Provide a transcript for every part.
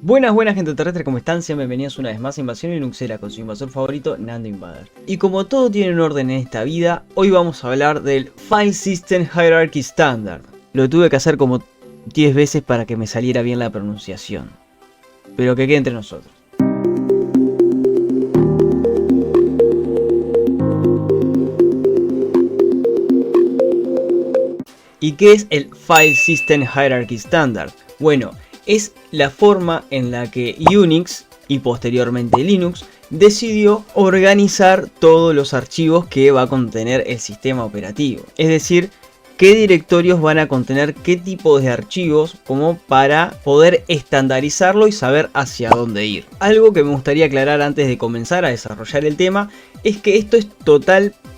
Buenas gente terrestre, ¿cómo están? Sean bienvenidos una vez más a Invasión Linuxera con su invasor favorito, Nando Invader. Y como todo tiene un orden en esta vida, hoy vamos a hablar del File System Hierarchy Standard. Lo tuve que hacer como 10 veces para que me saliera bien la pronunciación, pero que quede entre nosotros. ¿Y qué es el File System Hierarchy Standard? Bueno, es la forma en la que Unix y posteriormente Linux decidió organizar todos los archivos que va a contener el sistema operativo. Es decir, qué directorios van a contener qué tipo de archivos, como para poder estandarizarlo y saber hacia dónde ir. Algo que me gustaría aclarar antes de comenzar a desarrollar el tema es que esto es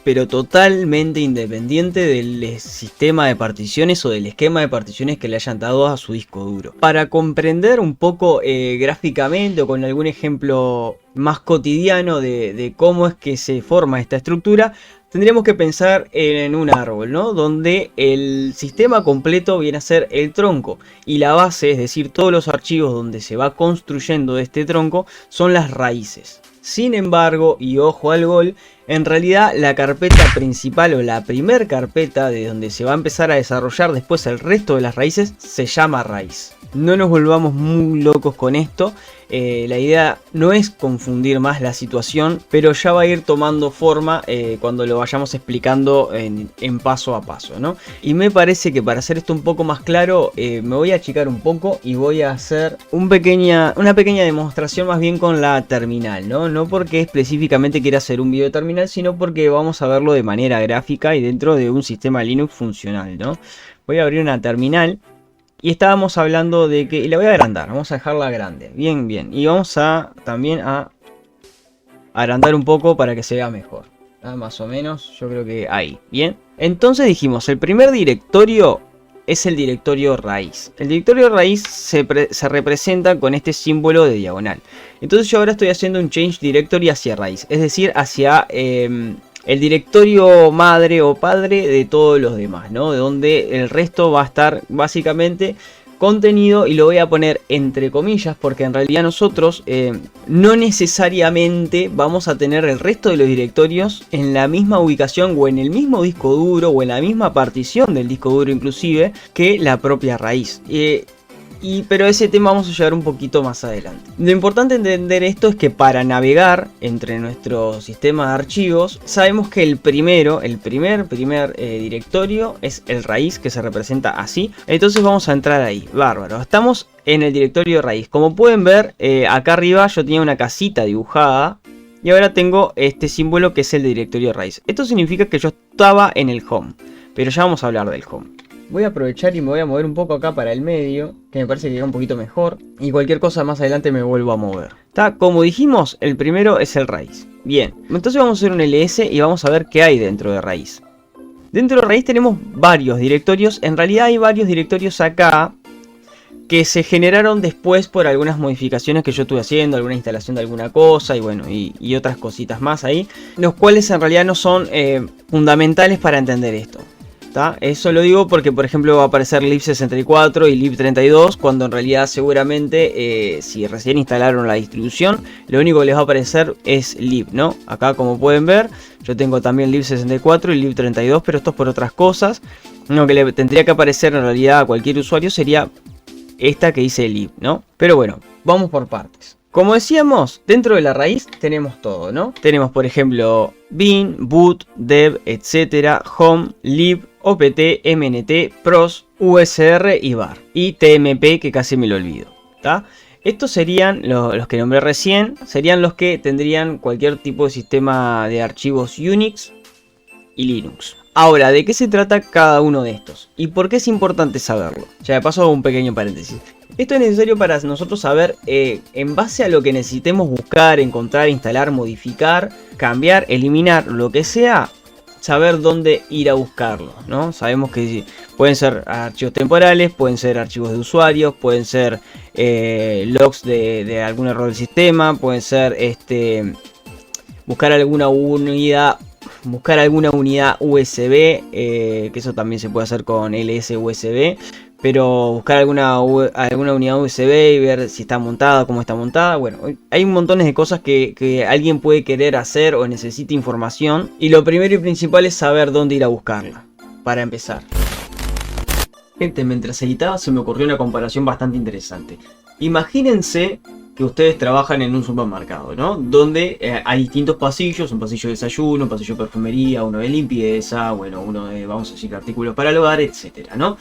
pero totalmente independiente del sistema de particiones o del esquema de particiones que le hayan dado a su disco duro. Para comprender un poco gráficamente o con algún ejemplo más cotidiano de cómo es que se forma esta estructura, tendríamos que pensar en un árbol, ¿no? Donde el sistema completo viene a ser el tronco y la base, es decir, todos los archivos donde se va construyendo este tronco, son las raíces. Sin embargo, y ojo al gol, en realidad la carpeta principal o la primer carpeta de donde se va a empezar a desarrollar después el resto de las raíces se llama raíz. No nos volvamos muy locos con esto. La idea no es confundir más la situación, pero ya va a ir tomando forma cuando lo vayamos explicando en paso a paso, ¿no? Y me parece que para hacer esto un poco más claro, me voy a achicar un poco y voy a hacer una pequeña demostración más bien con la terminal, ¿no? No porque específicamente quiera hacer un video de terminal, sino porque vamos a verlo de manera gráfica y dentro de un sistema Linux funcional, ¿no? Voy a abrir una terminal. Y estábamos hablando de que, y la voy a agrandar, vamos a dejarla grande, bien, y vamos a también a agrandar un poco para que se vea mejor, más o menos, yo creo que ahí, bien. Entonces dijimos, el primer directorio es el directorio raíz. El directorio raíz se representa con este símbolo de diagonal. Entonces yo ahora estoy haciendo un change directory hacia raíz, es decir, hacia el directorio madre o padre de todos los demás, ¿no? De donde el resto va a estar básicamente contenido, y lo voy a poner entre comillas porque en realidad nosotros no necesariamente vamos a tener el resto de los directorios en la misma ubicación o en el mismo disco duro o en la misma partición del disco duro inclusive que la propia raíz. Pero ese tema vamos a llegar un poquito más adelante. Lo importante entender esto es que para navegar entre nuestro sistema de archivos, sabemos que el primer directorio es el raíz, que se representa así. Entonces vamos a entrar ahí, bárbaro. Estamos en el directorio raíz. Como pueden ver, acá arriba yo tenía una casita dibujada y ahora tengo este símbolo que es el directorio raíz. Esto significa que yo estaba en el home, pero ya vamos a hablar del home. Voy a aprovechar y me voy a mover un poco acá para el medio, que me parece que queda un poquito mejor. Y cualquier cosa más adelante me vuelvo a mover. ¿Está? Como dijimos, el primero es el raíz. Bien, entonces vamos a hacer un ls y vamos a ver qué hay dentro de raíz. Dentro de raíz tenemos varios directorios. En realidad hay varios directorios acá que se generaron después por algunas modificaciones que yo estuve haciendo, alguna instalación de alguna cosa y bueno, y otras cositas más ahí, los cuales en realidad no son fundamentales para entender esto. Eso lo digo porque, por ejemplo, va a aparecer lib64 y lib32, cuando en realidad seguramente si recién instalaron la distribución, lo único que les va a aparecer es lib, ¿no? Acá, como pueden ver, yo tengo también lib64 y lib32, pero esto es por otras cosas. Lo que le tendría que aparecer en realidad a cualquier usuario sería esta que dice lib, ¿no? Pero bueno, vamos por partes. Como decíamos, dentro de la raíz tenemos todo, ¿no? Tenemos, por ejemplo, bin, boot, dev, etc, home, lib, opt, mnt, pros, usr y var. Y tmp, que casi me lo olvido, ¿tá? Estos serían los que nombré recién, serían los que tendrían cualquier tipo de sistema de archivos Unix y Linux. Ahora, ¿de qué se trata cada uno de estos? ¿Y por qué es importante saberlo? Ya de paso hago un pequeño paréntesis. Esto es necesario para nosotros saber, en base a lo que necesitemos buscar, encontrar, instalar, modificar, cambiar, eliminar, lo que sea, saber dónde ir a buscarlo, ¿no? Sabemos que pueden ser archivos temporales, pueden ser archivos de usuarios, pueden ser logs de algún error del sistema, pueden ser buscar alguna unidad USB, que eso también se puede hacer con LS USB. pero buscar alguna unidad USB y ver si está montada, cómo está montada. Bueno, hay un montón de cosas que alguien puede querer hacer o necesita información. Y lo primero y principal es saber dónde ir a buscarla, para empezar. Gente, mientras editaba se me ocurrió una comparación bastante interesante. Imagínense que ustedes trabajan en un supermercado, ¿no? Donde hay distintos pasillos, un pasillo de desayuno, un pasillo de perfumería, uno de limpieza, bueno, uno de, vamos a decir, artículos para el hogar, etcétera, ¿no?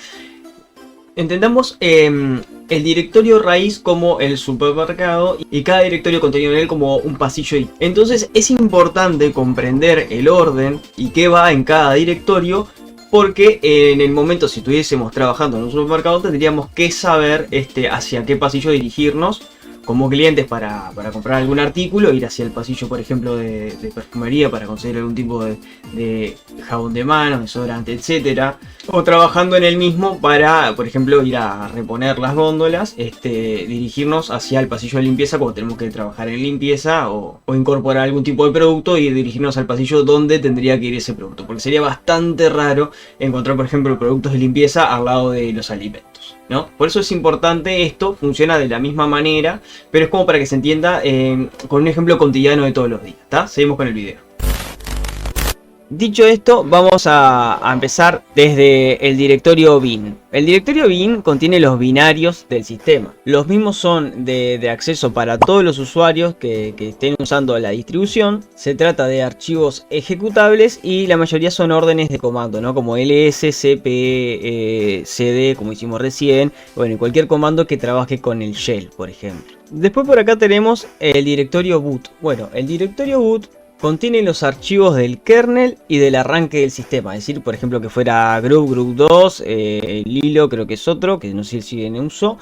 Entendamos el directorio raíz como el supermercado y cada directorio contenido en él como un pasillo. Entonces es importante comprender el orden y qué va en cada directorio, porque en el momento si estuviésemos trabajando en un supermercado tendríamos que saber hacia qué pasillo dirigirnos como clientes para comprar algún artículo, ir hacia el pasillo, por ejemplo, de perfumería para conseguir algún tipo de jabón de manos, desodorante, etcétera. O trabajando en el mismo para, por ejemplo, ir a reponer las góndolas, dirigirnos hacia el pasillo de limpieza cuando tenemos que trabajar en limpieza o incorporar algún tipo de producto y dirigirnos al pasillo donde tendría que ir ese producto. Porque sería bastante raro encontrar, por ejemplo, productos de limpieza al lado de los alimentos, ¿no? Por eso es importante esto, funciona de la misma manera, pero es como para que se entienda con un ejemplo cotidiano de todos los días, ¿está? Seguimos con el video. Dicho esto, vamos a empezar desde el directorio bin. El directorio bin contiene los binarios del sistema. Los mismos son de acceso para todos los usuarios que estén usando la distribución. Se trata de archivos ejecutables y la mayoría son órdenes de comando, ¿no? Como ls, cp, cd, como hicimos recién. Bueno, y cualquier comando que trabaje con el shell, por ejemplo. Después por acá tenemos el directorio boot. Bueno, el directorio boot contiene los archivos del kernel y del arranque del sistema. Es decir, por ejemplo, que fuera group 2, Lilo creo que es otro, que no sé si sigue en uso.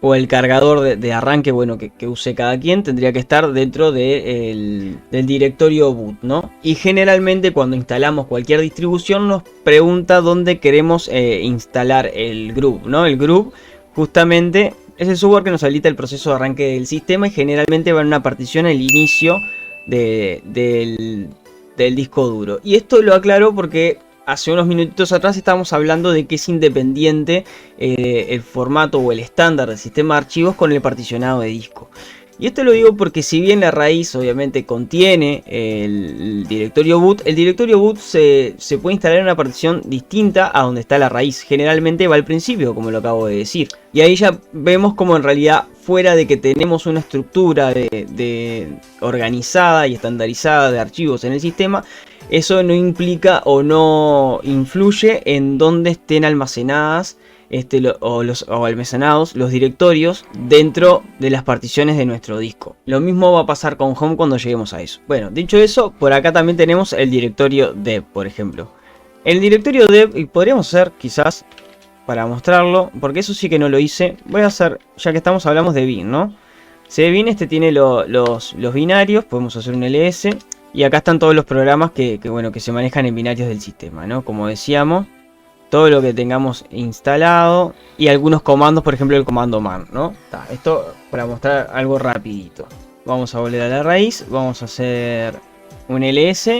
O el cargador de arranque, bueno, que use cada quien, tendría que estar dentro del directorio boot, ¿no? Y generalmente cuando instalamos cualquier distribución nos pregunta dónde queremos instalar el group, ¿no? El group justamente es el software que nos habilita el proceso de arranque del sistema y generalmente va en una partición al inicio del disco duro. Y esto lo aclaro porque hace unos minutitos atrás estábamos hablando de que es independiente el formato o el estándar del sistema de archivos con el particionado de disco. Y esto lo digo porque si bien la raíz obviamente contiene el directorio boot, el directorio boot se puede instalar en una partición distinta a donde está la raíz. Generalmente va al principio, como lo acabo de decir. Y ahí ya vemos como en realidad, fuera de que tenemos una estructura organizada y estandarizada de archivos en el sistema, eso no implica o no influye en dónde estén almacenadas o almacenados los directorios dentro de las particiones de nuestro disco. Lo mismo va a pasar con Home cuando lleguemos a eso. Bueno, dicho eso, por acá también tenemos el directorio dev, por ejemplo. El directorio dev, y podríamos hacer quizás para mostrarlo, porque eso sí que no lo hice. Voy a hacer, ya que hablamos de bin, ¿no? Cdbin tiene los binarios, podemos hacer un ls. Y acá están todos los programas que se manejan en binarios del sistema, ¿no? Como decíamos, todo lo que tengamos instalado y algunos comandos, por ejemplo el comando man, ¿no? Esto para mostrar algo rapidito. Vamos a volver a la raíz, vamos a hacer un ls,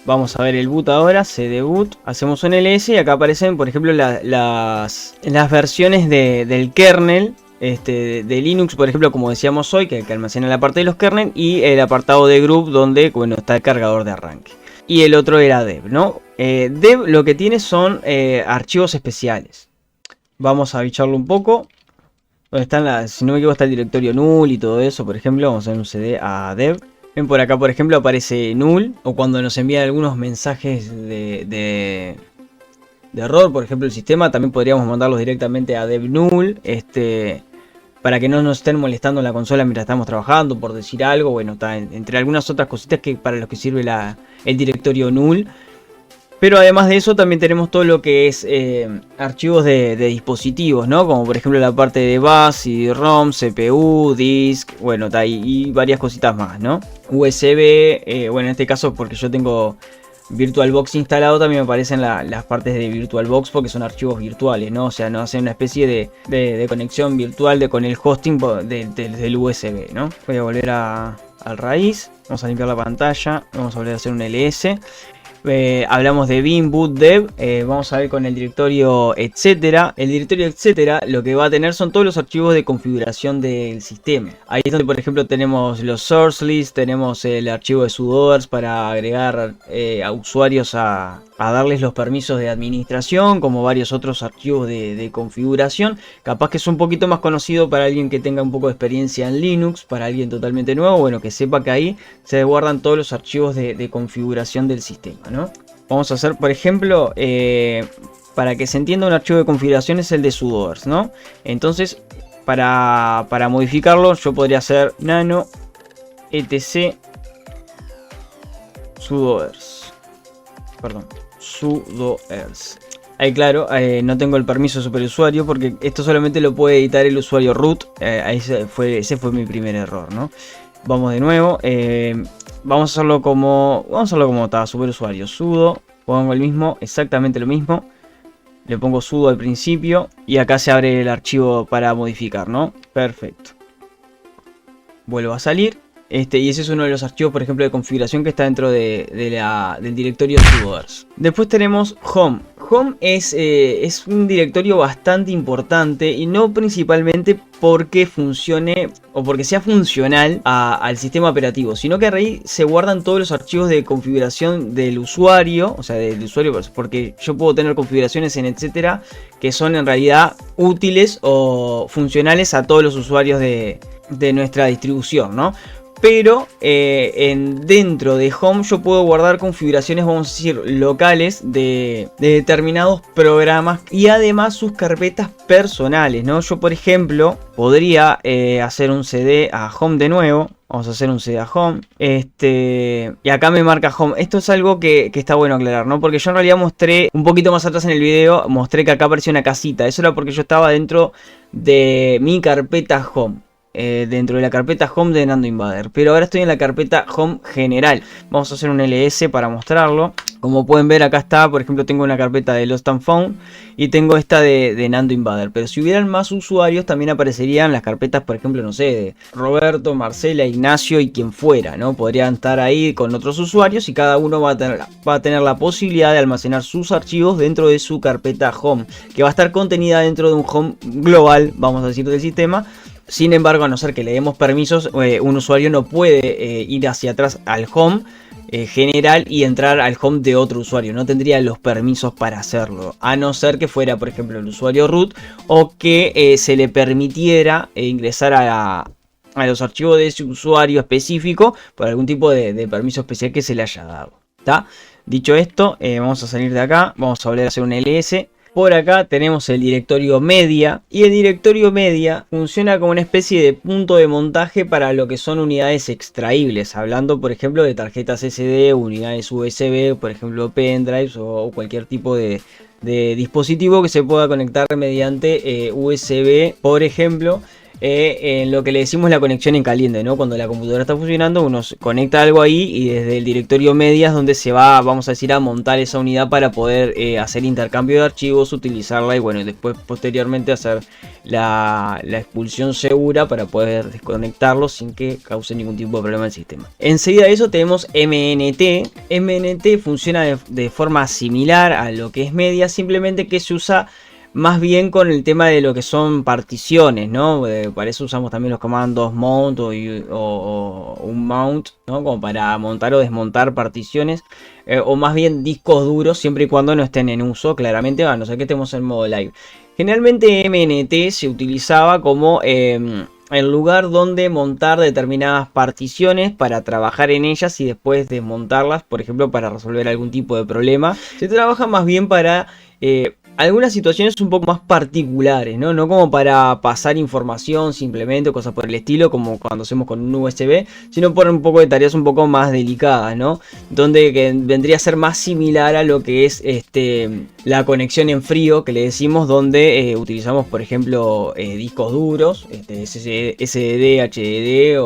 vamos a ver el boot ahora, cdboot, hacemos un ls y acá aparecen, por ejemplo, las versiones del kernel. De Linux, por ejemplo, como decíamos hoy, que almacena la parte de los kernel, y el apartado de group donde, bueno, está el cargador de arranque. Y el otro era dev, ¿no? Dev lo que tiene son archivos especiales. Vamos a bicharlo un poco. Donde están si no me equivoco, está el directorio null y todo eso, por ejemplo. Vamos a hacer un cd a dev. Ven por acá, por ejemplo, aparece null. O cuando nos envían algunos mensajes de error, por ejemplo, el sistema, también podríamos mandarlos directamente a dev null. Para que no nos estén molestando en la consola mientras estamos trabajando, por decir algo. Bueno, está entre algunas otras cositas que para los que sirve el directorio null. Pero además de eso también tenemos todo lo que es archivos de dispositivos, ¿no? Como por ejemplo la parte de bus y ROM, CPU, disk, bueno, está ahí, y varias cositas más, ¿no? USB, bueno, en este caso porque yo tengo VirtualBox instalado, también me aparecen las partes de VirtualBox porque son archivos virtuales, ¿no? O sea, nos hacen una especie de conexión virtual con el hosting del USB, ¿no? Voy a volver al raíz, vamos a limpiar la pantalla, vamos a volver a hacer un ls. hablamos de bin, boot, dev, vamos a ver con el directorio etcétera. El directorio etcétera lo que va a tener son todos los archivos de configuración del sistema. Ahí es donde por ejemplo tenemos los source list, tenemos el archivo de sudoers para agregar a usuarios a darles los permisos de administración, como varios otros archivos de configuración. Capaz que es un poquito más conocido para alguien que tenga un poco de experiencia en Linux, para alguien totalmente nuevo, bueno, que sepa que ahí se guardan todos los archivos de configuración del sistema, ¿no? Vamos a hacer, por ejemplo, para que se entienda, un archivo de configuración es el de sudoers, ¿no? Entonces, para modificarlo, yo podría hacer nano etc sudoers. Perdón, sudoers. Ahí claro, no tengo el permiso de superusuario porque esto solamente lo puede editar el usuario root. Ese fue mi primer error, ¿no? Vamos de nuevo. Vamos a hacerlo como está, superusuario. Sudo, pongo el mismo, exactamente lo mismo. Le pongo sudo al principio y acá se abre el archivo para modificar, ¿no? Perfecto. Vuelvo a salir. Y ese es uno de los archivos, por ejemplo, de configuración que está dentro del directorio sudoers. Después tenemos home. Home es un directorio bastante importante y no principalmente porque funcione o porque sea funcional al sistema operativo, sino que ahí se guardan todos los archivos de configuración del usuario, o sea, del usuario, porque yo puedo tener configuraciones en etcétera que son en realidad útiles o funcionales a todos los usuarios de nuestra distribución, ¿no? Pero dentro de home yo puedo guardar configuraciones, vamos a decir, locales de determinados programas y además sus carpetas personales, ¿no? Yo, por ejemplo, podría hacer un cd a home de nuevo. Vamos a hacer un cd a home. Y acá me marca home. Esto es algo que está bueno aclarar, ¿no? Porque yo en realidad mostré, un poquito más atrás en el video, mostré que acá aparecía una casita. Eso era porque yo estaba dentro de mi carpeta home. Dentro de la carpeta home de Nando Invader, pero ahora estoy en la carpeta home general. Vamos a hacer un ls para mostrarlo. Como pueden ver, acá está, por ejemplo, tengo una carpeta de Lost and Found y tengo esta de Nando Invader. Pero si hubieran más usuarios también aparecerían las carpetas, por ejemplo, no sé, de Roberto, Marcela, Ignacio y quien fuera, ¿no? Podrían estar ahí con otros usuarios y cada uno va a tener la posibilidad de almacenar sus archivos dentro de su carpeta home, que va a estar contenida dentro de un home global, vamos a decir, del sistema. Sin embargo, a no ser que le demos permisos, un usuario no puede ir hacia atrás al home general y entrar al home de otro usuario. No tendría los permisos para hacerlo. A no ser que fuera, por ejemplo, el usuario root o que se le permitiera ingresar a los archivos de ese usuario específico por algún tipo de permiso especial que se le haya dado. ¿Tá? Dicho esto, vamos a salir de acá. Vamos a volver a hacer un ls. Por acá tenemos el directorio media y el directorio media funciona como una especie de punto de montaje para lo que son unidades extraíbles, hablando por ejemplo de tarjetas SD, unidades USB, por ejemplo pendrives o cualquier tipo de dispositivo que se pueda conectar mediante USB, por ejemplo. En lo que le decimos la conexión en caliente, ¿no? Cuando la computadora está funcionando, uno conecta algo ahí y desde el directorio media es donde se va, vamos a decir, a montar esa unidad para poder hacer intercambio de archivos, utilizarla y bueno, después posteriormente hacer la expulsión segura para poder desconectarlo sin que cause ningún tipo de problema en el sistema. Enseguida de eso tenemos MNT. MNT funciona de forma similar a lo que es media, simplemente que se usa más bien con el tema de lo que son particiones, ¿no? Para eso usamos también los comandos mount o un mount, ¿no? Como para montar o desmontar particiones. O más bien discos duros, siempre y cuando no estén en uso, claramente, a no ser que estemos en modo live. Generalmente MNT se utilizaba como el lugar donde montar determinadas particiones para trabajar en ellas y después desmontarlas, por ejemplo, para resolver algún tipo de problema. Se trabaja más bien para algunas situaciones un poco más particulares, ¿no? No como para pasar información simplemente o cosas por el estilo, como cuando hacemos con un USB, sino por un poco de tareas un poco más delicadas, ¿no? Donde vendría a ser más similar a lo que es la conexión en frío que le decimos, donde utilizamos, por ejemplo, discos duros, SSD, HDD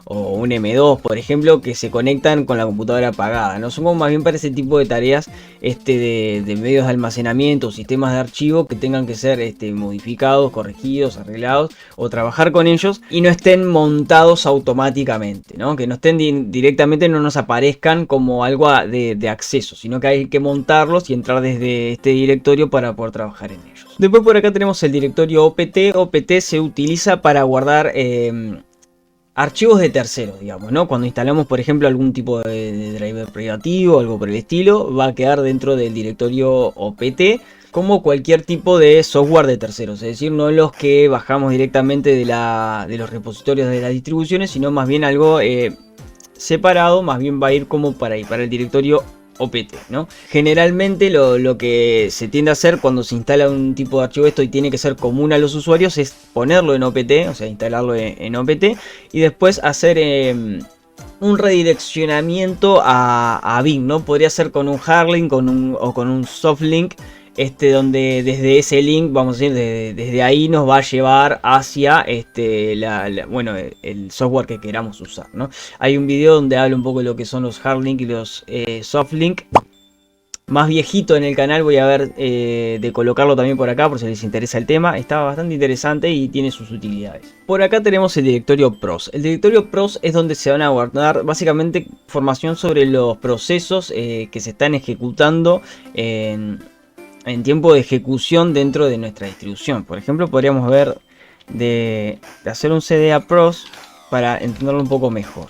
o un M2, por ejemplo, que se conectan con la computadora apagada, ¿no? Son como más bien para ese tipo de tareas de medios de almacenamiento, sistemas de archivo que tengan que ser modificados, corregidos, arreglados o trabajar con ellos y no estén montados automáticamente, ¿no? Que no estén directamente, no nos aparezcan como algo de acceso, sino que hay que montarlos y entrar desde este directorio para poder trabajar en ellos. Después por acá tenemos el directorio OPT. OPT se utiliza para guardar archivos de terceros, digamos, ¿no? Cuando instalamos, por ejemplo, algún tipo de driver privativo o algo por el estilo, va a quedar dentro del directorio OPT como cualquier tipo de software de terceros, es decir, no los que bajamos directamente de los repositorios de las distribuciones, sino más bien algo separado, más bien va a ir como para el directorio OPT, ¿no? Generalmente lo que se tiende a hacer cuando se instala un tipo de archivo esto y tiene que ser común a los usuarios es ponerlo en OPT, o sea, instalarlo en OPT y después hacer un redireccionamiento a bin, ¿no? Podría ser con un hardlink o con un softlink, donde desde ese link, vamos a decir, desde ahí nos va a llevar hacia bueno, el software que queramos usar, ¿no? Hay un video donde hablo un poco de lo que son los hardlink y los softlink. Más viejito en el canal, voy a ver de colocarlo también por acá por si les interesa el tema. Está bastante interesante y tiene sus utilidades. Por acá tenemos el directorio pros. El directorio pros es donde se van a guardar básicamente información sobre los procesos que se están ejecutando en tiempo de ejecución dentro de nuestra distribución. Por ejemplo, podríamos ver de hacer un cd a pros para entenderlo un poco mejor.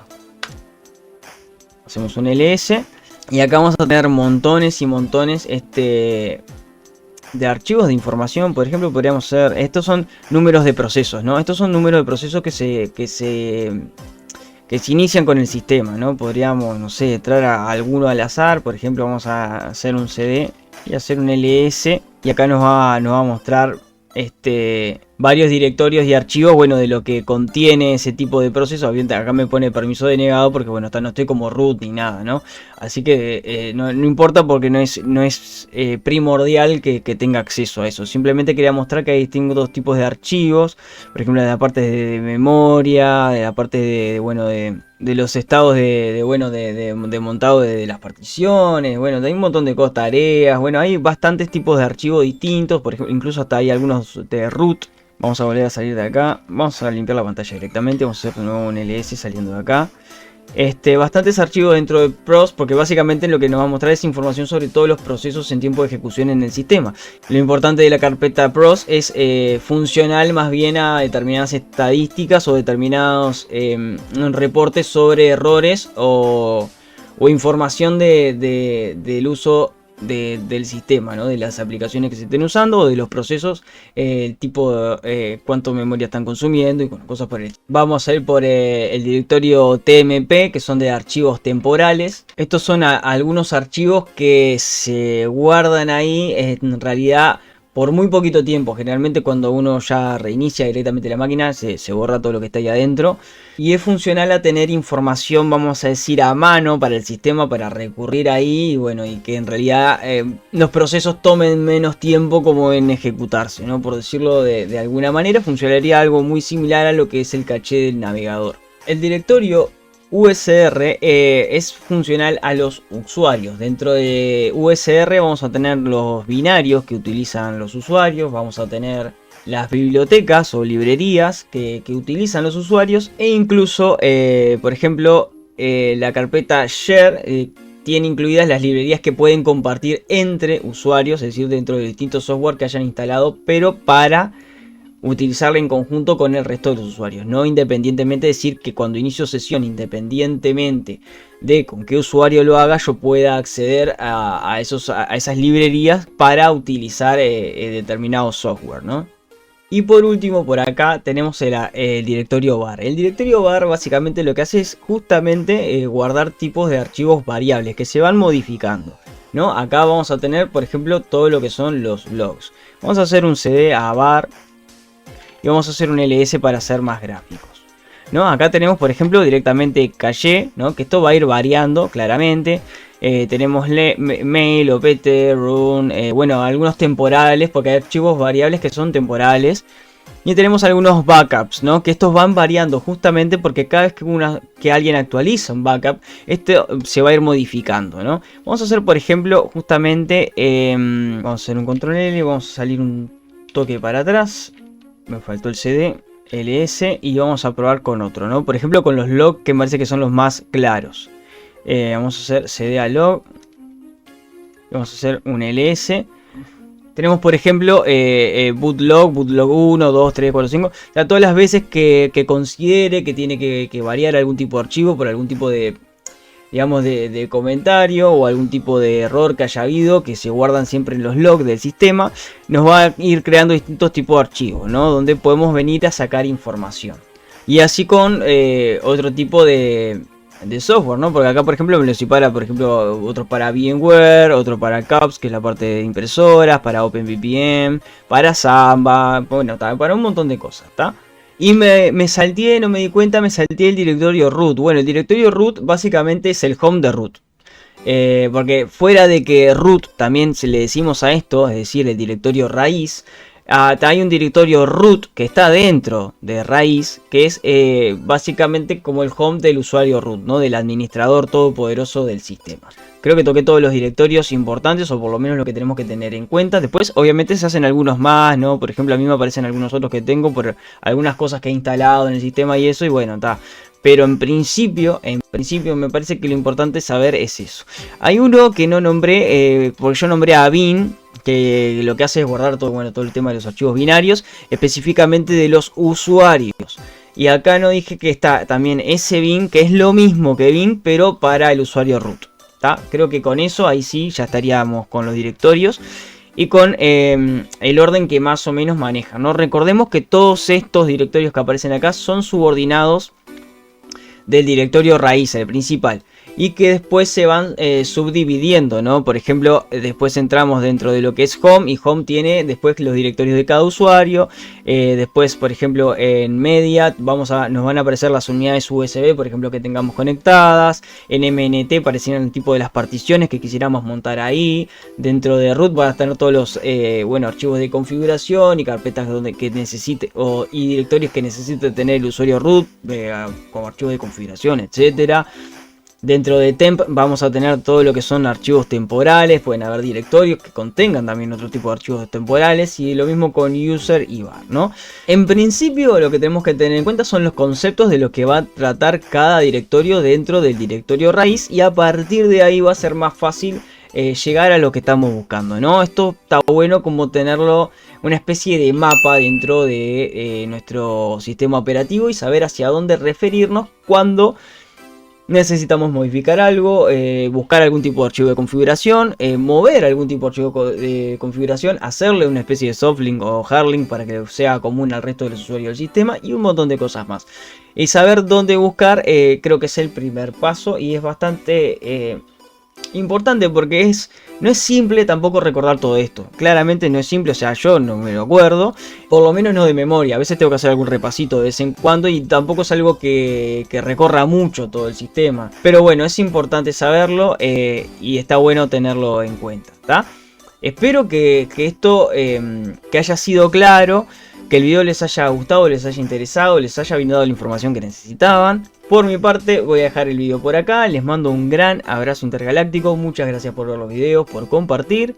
Hacemos un ls y acá vamos a tener montones y montones de archivos de información. Por ejemplo, podríamos hacer, estos son números de procesos, ¿no? Estos son números de procesos que se inician con el sistema, ¿no? Podríamos, no sé, entrar a alguno al azar. Por ejemplo, vamos a hacer un cd y hacer un ls y acá nos va a mostrar varios directorios y archivos, bueno, de lo que contiene ese tipo de proceso. Acá me pone permiso denegado porque, bueno, no estoy como root ni nada, ¿no? Así que no importa porque no es primordial que tenga acceso a eso. Simplemente quería mostrar que hay distintos tipos de archivos, por ejemplo, de la parte de memoria, de la parte de los estados de montado de las particiones. Bueno, hay un montón de cosas, tareas. Bueno, hay bastantes tipos de archivos distintos. Por ejemplo, incluso hasta hay algunos de root. Vamos a volver a salir de acá. Vamos a limpiar la pantalla directamente. Vamos a hacer de nuevo un ls saliendo de acá. Bastantes archivos dentro de pros, porque básicamente lo que nos va a mostrar es información sobre todos los procesos en tiempo de ejecución en el sistema. Lo importante de la carpeta pros es funcional más bien a determinadas estadísticas o determinados reportes sobre errores o información del uso del sistema, ¿no? De las aplicaciones que se estén usando o de los procesos, tipo cuánto memoria están consumiendo y cosas por el estilo. Vamos a ir por el directorio TMP, que son de archivos temporales. Estos son algunos archivos que se guardan ahí en realidad por muy poquito tiempo. Generalmente cuando uno ya reinicia directamente la máquina se borra todo lo que está ahí adentro. Y es funcional a tener información, vamos a decir, a mano para el sistema, para recurrir ahí. Y bueno, y que en realidad los procesos tomen menos tiempo como en ejecutarse, ¿no? Por decirlo de alguna manera, funcionaría algo muy similar a lo que es el caché del navegador. El directorio USR es funcional a los usuarios. Dentro de USR vamos a tener los binarios que utilizan los usuarios, vamos a tener las bibliotecas o librerías que utilizan los usuarios e incluso, por ejemplo, la carpeta share tiene incluidas las librerías que pueden compartir entre usuarios, es decir, dentro de distintos software que hayan instalado, pero para utilizarla en conjunto con el resto de los usuarios, no independientemente, decir que cuando inicio sesión, independientemente de con qué usuario lo haga, yo pueda acceder a esas librerías para utilizar determinado software, ¿no? Y por último, por acá tenemos el directorio var. El directorio var básicamente lo que hace es justamente guardar tipos de archivos variables que se van modificando, ¿no? Acá vamos a tener, por ejemplo, todo lo que son los logs. Vamos a hacer un cd a var y vamos a hacer un ls para hacer más gráficos, ¿no? Acá tenemos, por ejemplo, directamente caché, ¿no? Que esto va a ir variando claramente. Tenemos mail, opt, run, bueno, algunos temporales, porque hay archivos variables que son temporales. Y tenemos algunos backups, ¿no? Que estos van variando justamente porque cada vez que alguien actualiza un backup, este se va a ir modificando, ¿no? Vamos a hacer, por ejemplo, justamente, vamos a hacer un control L, vamos a salir un toque para atrás. Me faltó el CD, LS, y vamos a probar con otro, ¿no? Por ejemplo, con los log, que me parece que son los más claros. Vamos a hacer CD a log. Vamos a hacer un LS. Tenemos, por ejemplo, bootlog 1, 2, 3, 4, 5. O sea, todas las veces que considere que tiene que variar algún tipo de archivo por algún tipo de, digamos, de comentario o algún tipo de error que haya habido, que se guardan siempre en los logs del sistema, nos va a ir creando distintos tipos de archivos, ¿no? Donde podemos venir a sacar información. Y así con otro tipo de software, ¿no? Porque acá, por ejemplo, me lo separa, por ejemplo, otro para VMware, otro para CAPS, que es la parte de impresoras, para OpenVPN, para Samba, bueno, para un montón de cosas, ¿está? Y me salteé, no me di cuenta, me salteé el directorio root. Bueno, el directorio root básicamente es el home de root. Porque fuera de que root también se le decimos a esto, es decir, el directorio raíz, hay un directorio root que está dentro de raíz, que es básicamente como el home del usuario root, ¿no? Del administrador todopoderoso del sistema. Creo que toqué todos los directorios importantes, o por lo menos lo que tenemos que tener en cuenta. Después, obviamente, se hacen algunos más, ¿no? Por ejemplo, a mí me aparecen algunos otros que tengo por algunas cosas que he instalado en el sistema y eso, y bueno, está. Pero en principio me parece que lo importante saber es eso. Hay uno que no nombré, porque yo nombré a bin, que lo que hace es guardar todo, bueno, todo el tema de los archivos binarios, específicamente de los usuarios. Y acá no dije que está también ese bin, que es lo mismo que bin, pero para el usuario root. ¿Tá? Creo que con eso, ahí sí, ya estaríamos con los directorios. Y con el orden que más o menos maneja, ¿no? Recordemos que todos estos directorios que aparecen acá son subordinados del directorio raíz, el principal. Y que después se van subdividiendo, ¿no? Por ejemplo, después entramos dentro de lo que es Home. Y Home tiene después los directorios de cada usuario. Después, por ejemplo, en Media nos van a aparecer las unidades USB, por ejemplo, que tengamos conectadas. En MNT aparecieron el tipo de las particiones que quisiéramos montar ahí. Dentro de root van a estar todos los archivos de configuración y carpetas que necesite y directorios que necesite tener el usuario root, como archivos de configuración, etcétera. Dentro de temp vamos a tener todo lo que son archivos temporales, pueden haber directorios que contengan también otro tipo de archivos temporales, y lo mismo con user y var, ¿no? En principio lo que tenemos que tener en cuenta son los conceptos de lo que va a tratar cada directorio dentro del directorio raíz, y a partir de ahí va a ser más fácil llegar a lo que estamos buscando, ¿no? Esto está bueno como tenerlo una especie de mapa dentro de nuestro sistema operativo y saber hacia dónde referirnos cuando necesitamos modificar algo, buscar algún tipo de archivo de configuración, mover algún tipo de archivo de configuración, hacerle una especie de softlink o hardlink para que sea común al resto de los usuarios del sistema, y un montón de cosas más. Y saber dónde buscar creo que es el primer paso, y es bastante importante porque no es simple tampoco recordar todo esto. Claramente no es simple, o sea, yo no me lo acuerdo, por lo menos no de memoria. A veces tengo que hacer algún repasito de vez en cuando, y tampoco es algo que recorra mucho todo el sistema. Pero bueno, es importante saberlo y está bueno tenerlo en cuenta, ¿tá? Espero que esto que haya sido claro, que el video les haya gustado, les haya interesado, les haya brindado la información que necesitaban. Por mi parte voy a dejar el video por acá, les mando un gran abrazo intergaláctico, muchas gracias por ver los videos, por compartir,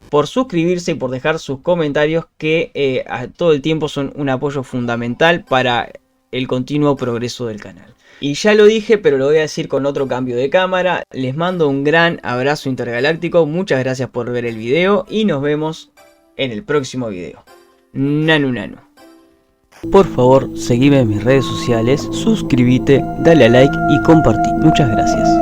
por suscribirse y por dejar sus comentarios, que todo el tiempo son un apoyo fundamental para el continuo progreso del canal. Y ya lo dije, pero lo voy a decir con otro cambio de cámara, les mando un gran abrazo intergaláctico, muchas gracias por ver el video y nos vemos en el próximo video. Nanu Nanu. Por favor, seguime en mis redes sociales, suscríbete, dale a like y compartí. Muchas gracias.